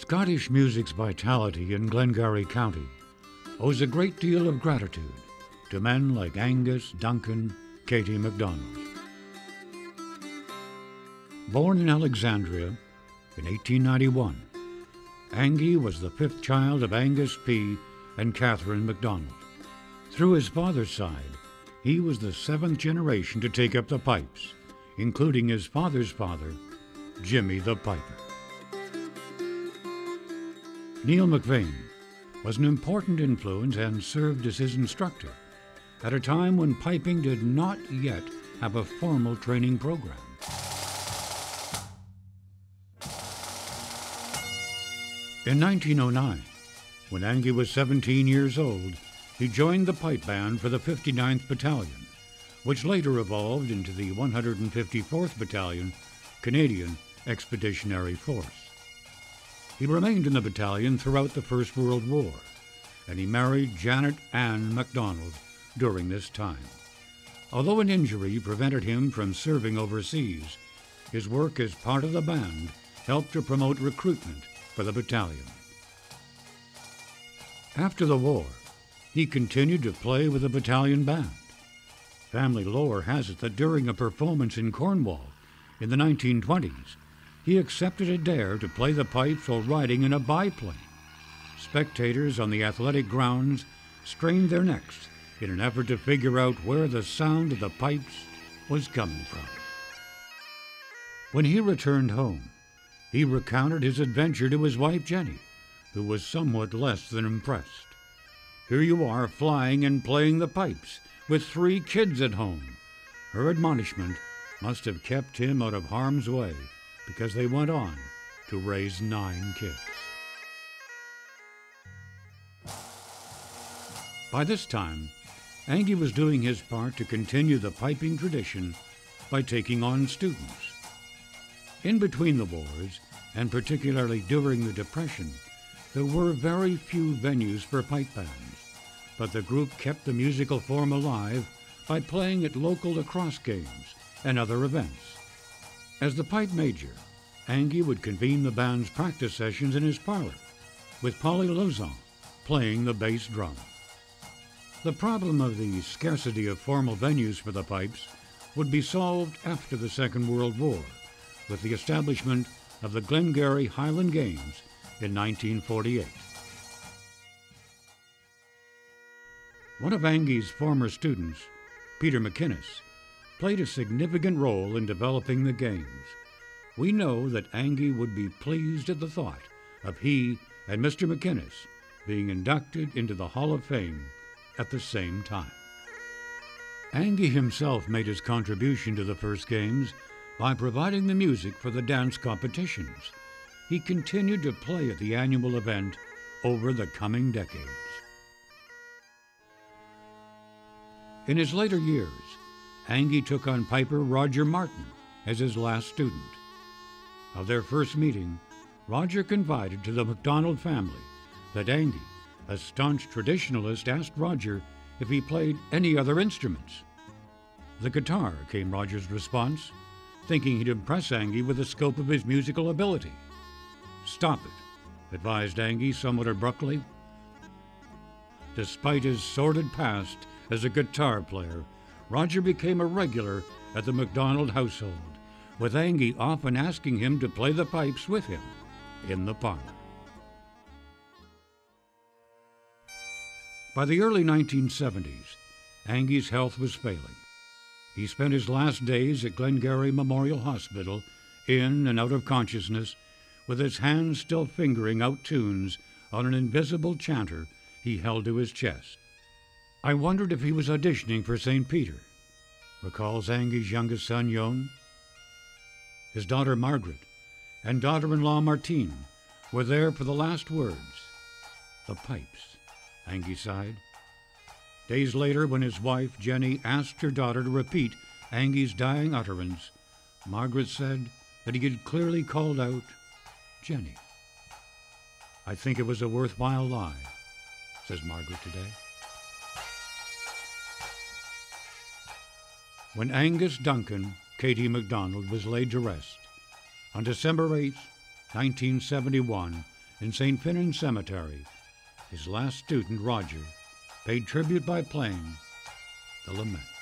Scottish music's vitality in Glengarry County owes a great deal of gratitude to men like Angus, Duncan, Katie McDonald. Born in Alexandria in 1891, Angie was the fifth child of Angus P. and Catherine McDonald. Through his father's side, he was the seventh generation to take up the pipes, including his father's father, Jimmy the Piper. Neil McVeigh was an important influence and served as his instructor at a time when piping did not yet have a formal training program. In 1909, when Angie was 17 years old, he joined the pipe band for the 59th Battalion, which later evolved into the 154th Battalion, Canadian Expeditionary Force. He remained in the battalion throughout the First World War, and he married Janet Ann MacDonald during this time. Although an injury prevented him from serving overseas, his work as part of the band helped to promote recruitment for the battalion. After the war, he continued to play with the battalion band. Family lore has it that during a performance in Cornwall in the 1920s, he accepted a dare to play the pipes while riding in a biplane. Spectators on the athletic grounds strained their necks in an effort to figure out where the sound of the pipes was coming from. When he returned home, he recounted his adventure to his wife Jenny, who was somewhat less than impressed. "Here you are flying and playing the pipes with 3 kids at home." Her admonishment must have kept him out of harm's way, because they went on to raise 9 kids. By this time, Angie was doing his part to continue the piping tradition by taking on students. In between the wars, and particularly during the Depression, there were very few venues for pipe bands, but the group kept the musical form alive by playing at local lacrosse games and other events. As the pipe major, Angie would convene the band's practice sessions in his parlor, with Polly Lauzon playing the bass drum. The problem of the scarcity of formal venues for the pipes would be solved after the Second World War, with the establishment of the Glengarry Highland Games in 1948. One of Angie's former students, Peter McInnes, played a significant role in developing the games. We know that Angie would be pleased at the thought of he and Mr. McInnes being inducted into the Hall of Fame at the same time. Angie himself made his contribution to the first games by providing the music for the dance competitions. He continued to play at the annual event over the coming decades. In his later years, Angie took on piper Roger Martin as his last student. Of their first meeting, Roger confided to the McDonald family that Angie, a staunch traditionalist, asked Roger if he played any other instruments. "The guitar," came Roger's response, thinking he'd impress Angie with the scope of his musical ability. "Stop it," advised Angie somewhat abruptly. Despite his sordid past as a guitar player, Roger became a regular at the McDonald household, with Angie often asking him to play the pipes with him in the parlor. By the early 1970s, Angie's health was failing. He spent his last days at Glengarry Memorial Hospital, in and out of consciousness, with his hands still fingering out tunes on an invisible chanter he held to his chest. "I wondered if he was auditioning for St. Peter," recalls Angie's youngest son, Yon. His daughter, Margaret, and daughter-in-law, Martine, were there for the last words. "The pipes," Angie sighed. Days later, when his wife, Jenny, asked her daughter to repeat Angie's dying utterance, Margaret said that he had clearly called out, "Jenny." "I think it was a worthwhile lie," says Margaret today. When Angus Duncan Katie McDonald was laid to rest on December 8, 1971, In St. Finnan's Cemetery, his last student, Roger, paid tribute by playing the Lament.